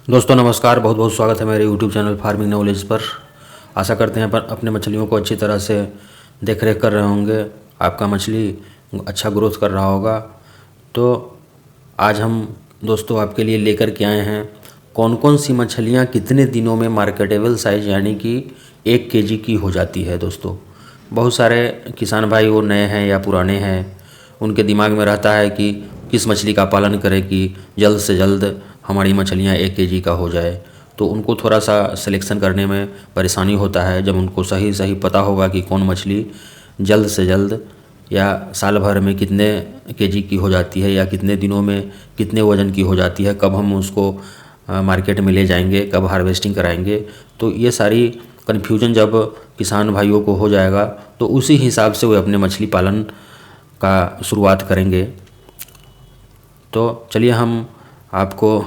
दोस्तों नमस्कार, बहुत बहुत स्वागत है मेरे YouTube चैनल फार्मिंग नॉलेज पर। आशा करते हैं पर अपने मछलियों को अच्छी तरह से देख रेख कर रहे होंगे, आपका मछली अच्छा ग्रोथ कर रहा होगा। तो आज हम दोस्तों आपके लिए लेकर के आए हैं कौन कौन सी मछलियाँ कितने दिनों में मार्केटेबल साइज़ यानी कि 1 केजी की हो जाती है। दोस्तों बहुत सारे किसान भाई वो नए हैं या पुराने हैं, उनके दिमाग में रहता है कि किस मछली का पालन करें कि जल्द से जल्द हमारी मछलियाँ 1 केजी का हो जाए। तो उनको थोड़ा सा सिलेक्शन करने में परेशानी होता है। जब उनको सही सही पता होगा कि कौन मछली जल्द से जल्द या साल भर में कितने केजी की हो जाती है या कितने दिनों में कितने वज़न की हो जाती है, कब हम उसको मार्केट में ले जाएंगे, कब हार्वेस्टिंग कराएंगे, तो ये सारी कन्फ्यूजन जब किसान भाइयों को हो जाएगा तो उसी हिसाब से वे अपने मछली पालन का शुरुआत करेंगे। तो चलिए हम आपको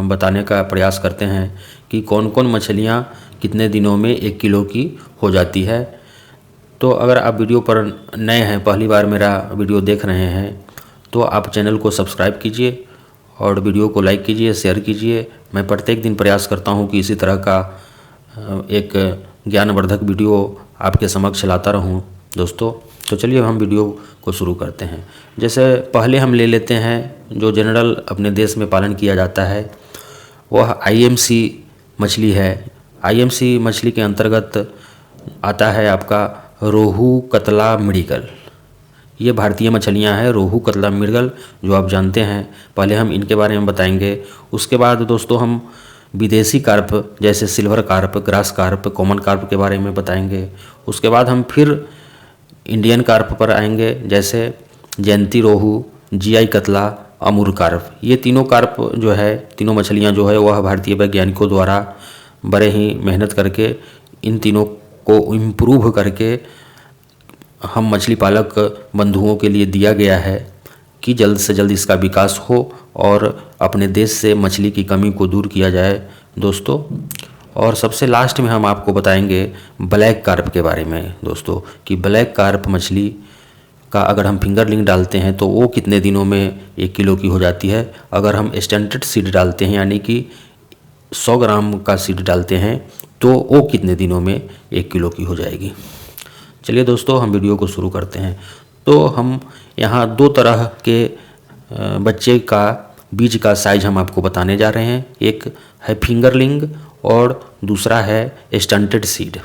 बताने का प्रयास करते हैं कि कौन कौन मछलियाँ कितने दिनों में 1 किलो की हो जाती है। तो अगर आप वीडियो पर नए हैं, पहली बार मेरा वीडियो देख रहे हैं, तो आप चैनल को सब्सक्राइब कीजिए और वीडियो को लाइक कीजिए, शेयर कीजिए। मैं प्रत्येक दिन प्रयास करता हूँ कि इसी तरह का एक ज्ञानवर्धक वीडियो आपके समक्ष लाता रहूँ दोस्तों। तो चलिए हम वीडियो को शुरू करते हैं। जैसे पहले हम ले लेते हैं जो जनरल अपने देश में पालन किया जाता है, वह IMC मछली है। IMC मछली के अंतर्गत आता है आपका रोहू, कतला, मृगल। ये भारतीय मछलियां हैं, रोहू, कतला, मृगल, जो आप जानते हैं। पहले हम इनके बारे में बताएंगे। उसके बाद दोस्तों हम विदेशी कार्प जैसे silver carp, grass carp, common carp के बारे में बताएंगे। उसके बाद हम फिर इंडियन कार्प पर आएंगे, जैसे जयंती रोहू, GI कतला, अमूर कार्प। ये तीनों कार्प जो है, तीनों मछलियां जो है वह भारतीय वैज्ञानिकों द्वारा बड़े ही मेहनत करके इन तीनों को इम्प्रूव करके हम मछली पालक बंधुओं के लिए दिया गया है कि जल्द से जल्द इसका विकास हो और अपने देश से मछली की कमी को दूर किया जाए दोस्तों। और सबसे लास्ट में हम आपको बताएंगे ब्लैक कार्प के बारे में दोस्तों, कि ब्लैक कार्प मछली का अगर हम फिंगरलिंग डालते हैं तो वो कितने दिनों में 1 किलो की हो जाती है। अगर हम स्टैंडर्ड सीड डालते हैं यानी कि 100 ग्राम का सीड डालते हैं तो वो कितने दिनों में 1 किलो की हो जाएगी। चलिए दोस्तों हम वीडियो को शुरू करते हैं। तो हम यहाँ 2 तरह के बच्चे का बीज का साइज हम आपको बताने जा रहे हैं। एक है फिंगरलिंग और दूसरा है स्टंटेड सीड।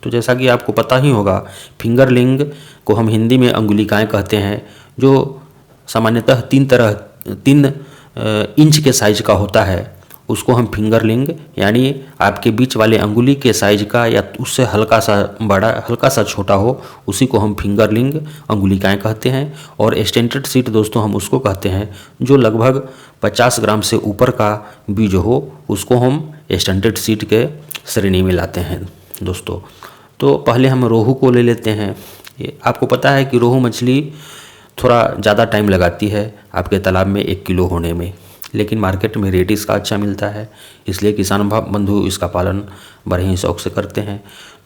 तो जैसा कि आपको पता ही होगा, फिंगरलिंग को हम हिंदी में अंगुलिकाएँ कहते हैं, जो सामान्यतः 3 इंच के साइज का होता है। उसको हम फिंगरलिंग यानी आपके बीच वाले अंगुली के साइज का या उससे हल्का सा बड़ा, हल्का सा छोटा हो, उसी को हम फिंगरलिंग अंगुलिकाएँ कहते हैं। और स्टैंडर्ड सीड दोस्तों हम उसको कहते हैं जो लगभग 50 ग्राम से ऊपर का बीज हो, उसको हम स्टैंडर्ड सीड के श्रेणी में लाते हैं दोस्तों। तो पहले हम रोहू को ले लेते हैं। आपको पता है कि रोहू मछली थोड़ा ज़्यादा टाइम लगाती है आपके तालाब में 1 किलो होने में, लेकिन मार्केट में रेट इसका अच्छा मिलता है, इसलिए किसान बंधु इसका पालन बड़े ही शौक से करते हैं।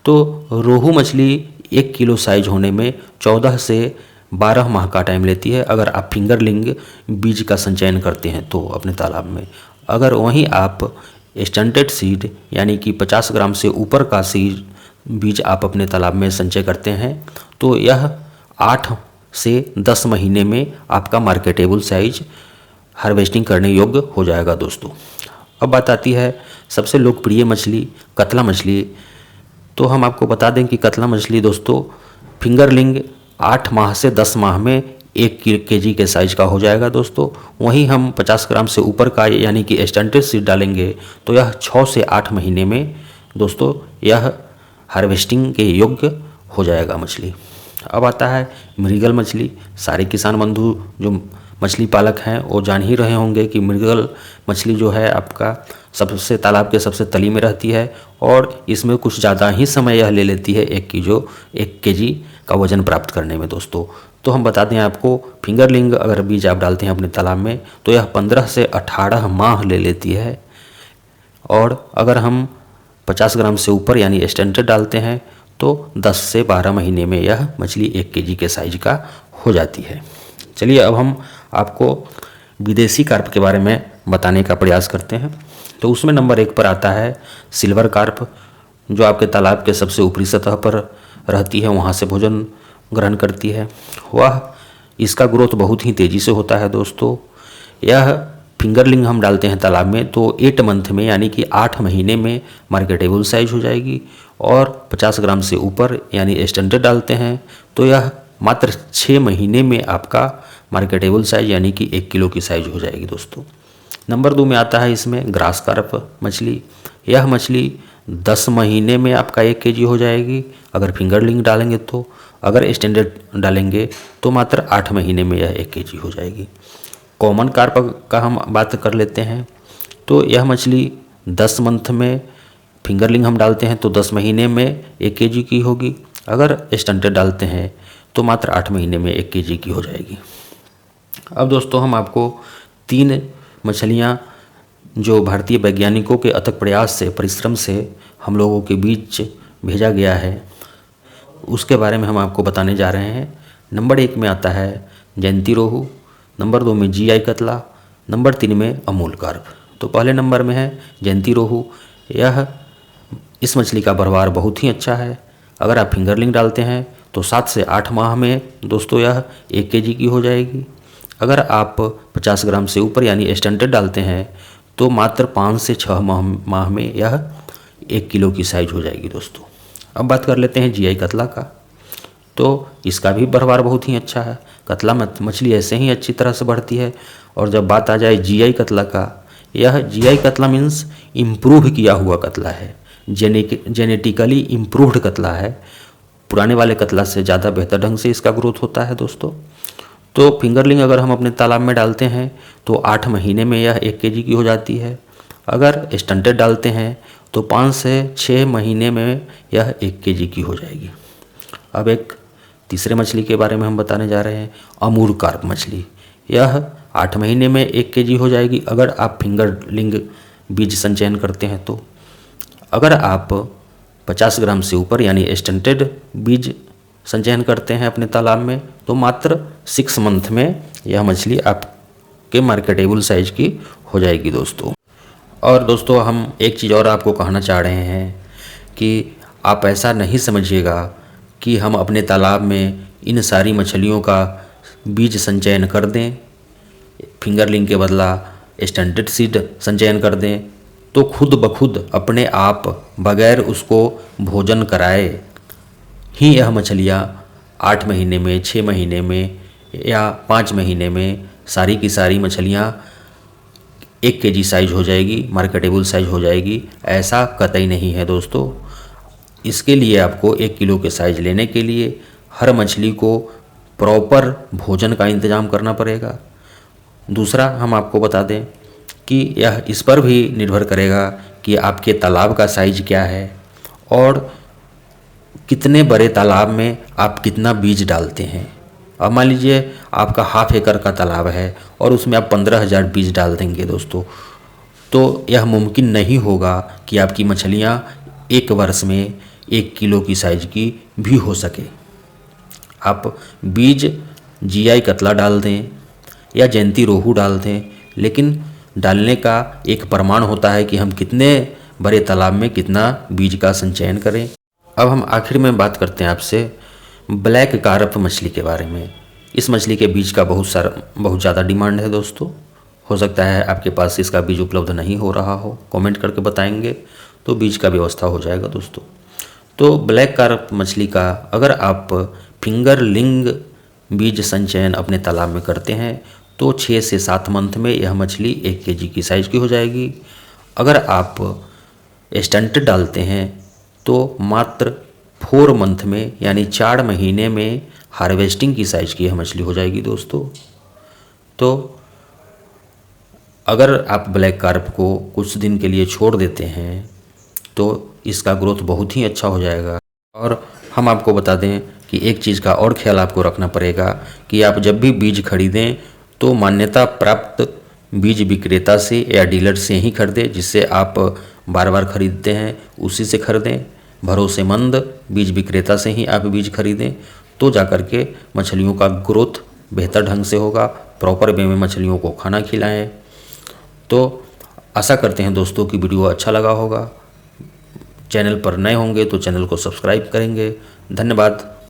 तो रोहू मछली 1 किलो साइज होने में 14 से 12 माह का टाइम लेती है, अगर आप फिंगरलिंग बीज का संचयन करते हैं तो अपने तालाब में। अगर वहीं आप स्टंटेड सीड यानी कि 50 ग्राम से ऊपर का सीड बीज आप अपने तालाब में संचय करते हैं तो यह 8 से 10 महीने में आपका मार्केटेबल साइज हार्वेस्टिंग करने योग्य हो जाएगा दोस्तों। अब बात आती है सबसे लोकप्रिय मछली कतला मछली। तो हम आपको बता दें कि कतला मछली दोस्तों फिंगरलिंग 8 माह से 10 माह में 1 केजी के साइज का हो जाएगा दोस्तों। वहीं हम 50 ग्राम से ऊपर का यानी कि स्टैंडर्ड सीड डालेंगे तो यह 6 से 8 महीने में दोस्तों यह हार्वेस्टिंग के योग्य हो जाएगा मछली। अब आता है मृगल मछली। सारे किसान बंधु जो मछली पालक हैं वो जान ही रहे होंगे कि मृगल मछली जो है आपका सबसे तालाब के सबसे तली में रहती है और इसमें कुछ ज़्यादा ही समय यह ले लेती है 1 केजी का वज़न प्राप्त करने में दोस्तों। तो हम बता दें आपको, फिंगरलिंग अगर बीज आप डालते हैं अपने तालाब में तो यह 15 से 18 माह ले लेती है, और अगर हम 50 ग्राम से ऊपर यानी स्टैंडर्ड डालते हैं तो 10 से 12 महीने में यह मछली 1 केजी के साइज का हो जाती है। चलिए अब हम आपको विदेशी कार्प के बारे में बताने का प्रयास करते हैं। तो उसमें नंबर 1 पर आता है सिल्वर कार्प, जो आपके तालाब के सबसे ऊपरी सतह पर रहती है, वहाँ से भोजन ग्रहण करती है। इसका ग्रोथ बहुत ही तेज़ी से होता है दोस्तों। यह फिंगरलिंग हम डालते हैं तालाब में तो 8 मंथ में यानी कि 8 महीने में मार्केटेबल साइज हो जाएगी, और 50 ग्राम से ऊपर यानी स्टैंडर्ड डालते हैं तो यह मात्र 6 महीने में आपका मार्केटेबल साइज यानी कि 1 किलो की साइज हो जाएगी दोस्तों। नंबर 2 में आता है इसमें ग्रास कार्प मछली। यह मछली 10 महीने में आपका 1 केजी हो जाएगी अगर फिंगरलिंग डालेंगे तो, अगर स्टैंडर्ड डालेंगे तो मात्र 8 महीने में यह 1 केजी हो जाएगी। कॉमन कार्प का हम बात कर लेते हैं तो यह मछली 10 मंथ में फिंगरलिंग हम डालते हैं तो 10 महीने में 1 केजी की होगी, अगर स्टैंडर्ड डालते हैं तो मात्र 8 महीने में 1 केजी की हो जाएगी। अब दोस्तों हम आपको 3 मछलियाँ जो भारतीय वैज्ञानिकों के अथक प्रयास से, परिश्रम से हम लोगों के बीच भेजा गया है, उसके बारे में हम आपको बताने जा रहे हैं। नंबर 1 में आता है जयंती रोहू, नंबर 2 में GI कतला, नंबर 3 में अमूल कार्प। तो पहले नंबर में है जयंती रोहू। इस मछली का बढ़वार बहुत ही अच्छा है। अगर आप फिंगरलिंग डालते हैं तो 7 से 8 माह में दोस्तों यह 1 केजी की हो जाएगी। अगर आप 50 ग्राम से ऊपर यानी स्टैंडर्ड डालते हैं तो मात्र 5 से 6 माह में यह 1 किलो की साइज हो जाएगी दोस्तों। अब बात कर लेते हैं GI कतला का, तो इसका भी बढ़वार बहुत ही अच्छा है। कतला मछली ऐसे ही अच्छी तरह से बढ़ती है। और जब बात आ जाए GI कतला का, यह GI कतला मीन्स इम्प्रूव किया हुआ कतला है, जेनेटिकली इम्प्रूव्ड कतला है। पुराने वाले कतला से ज़्यादा बेहतर ढंग से इसका ग्रोथ होता है दोस्तों। तो फिंगरलिंग अगर हम अपने तालाब में डालते हैं तो 8 महीने में यह 1 केजी की हो जाती है। अगर स्टैंडर्ड डालते हैं तो 5 से 6 महीने में यह 1 केजी की हो जाएगी। अब एक तीसरे मछली के बारे में हम बताने जा रहे हैं, अमूल कार्प मछली। यह 8 महीने में 1 केजी हो जाएगी अगर आप फिंगरलिंग बीज संचयन करते हैं तो। अगर आप 50 ग्राम से ऊपर यानी स्टैंडर्ड बीज संचयन करते हैं अपने तालाब में तो मात्र 6 मंथ में यह मछली आपके मार्केटेबल साइज की हो जाएगी दोस्तों। और दोस्तों हम एक चीज़ और आपको कहना चाह रहे हैं कि आप ऐसा नहीं समझिएगा कि हम अपने तालाब में इन सारी मछलियों का बीज संचयन कर दें, फिंगरलिंग के बदला स्टैंडर्ड सीड संचयन कर दें तो खुद ब खुद अपने आप बगैर उसको भोजन कराए ही यह मछलियाँ 8 महीने में, 6 महीने में या 5 महीने में सारी की सारी मछलियाँ 1 केजी साइज हो जाएगी, मार्केटेबल साइज हो जाएगी। ऐसा कतई नहीं है दोस्तों। इसके लिए आपको 1 किलो के साइज लेने के लिए हर मछली को प्रॉपर भोजन का इंतज़ाम करना पड़ेगा। दूसरा हम आपको बता दें कि यह इस पर भी निर्भर करेगा कि आपके तालाब का साइज क्या है और कितने बड़े तालाब में आप कितना बीज डालते हैं। अब मान लीजिए आपका 1/2 एकड़ का तालाब है और उसमें आप 15,000 बीज डाल देंगे दोस्तों, तो यह मुमकिन नहीं होगा कि आपकी मछलियाँ 1 वर्ष में 1 किलो की साइज की भी हो सके। आप बीज GI कतला डाल दें या जयंती रोहू डाल दें, लेकिन डालने का एक प्रमाण होता है कि हम कितने बड़े तालाब में कितना बीज का संचयन करें। अब हम आखिर में बात करते हैं आपसे ब्लैक कार्प मछली के बारे में। इस मछली के बीज का बहुत ज़्यादा डिमांड है दोस्तों। हो सकता है आपके पास इसका बीज उपलब्ध नहीं हो रहा हो, कमेंट करके बताएंगे तो बीज का व्यवस्था हो जाएगा दोस्तों। तो ब्लैक कार्प मछली का अगर आप फिंगरलिंग बीज संचयन अपने तालाब में करते हैं तो 6 से 7 मंथ में यह मछली 1 केजी की साइज़ की हो जाएगी। अगर आप स्टंट डालते हैं तो मात्र 4 मंथ में यानी 4 महीने में हार्वेस्टिंग की साइज़ की यह मछली हो जाएगी दोस्तों। तो अगर आप ब्लैक कार्प को कुछ दिन के लिए छोड़ देते हैं तो इसका ग्रोथ बहुत ही अच्छा हो जाएगा। और हम आपको बता दें कि एक चीज़ का और ख्याल आपको रखना पड़ेगा कि आप जब भी बीज खरीदें तो मान्यता प्राप्त बीज विक्रेता से या डीलर से ही खरीदें, जिससे आप बार बार खरीदते हैं उसी से खरीदें। भरोसेमंद बीज विक्रेता से ही आप बीज खरीदें तो जाकर के मछलियों का ग्रोथ बेहतर ढंग से होगा। प्रॉपर वे में मछलियों को खाना खिलाएं। तो आशा करते हैं दोस्तों कि वीडियो अच्छा लगा होगा। चैनल पर नए होंगे तो चैनल को सब्सक्राइब करेंगे। धन्यवाद।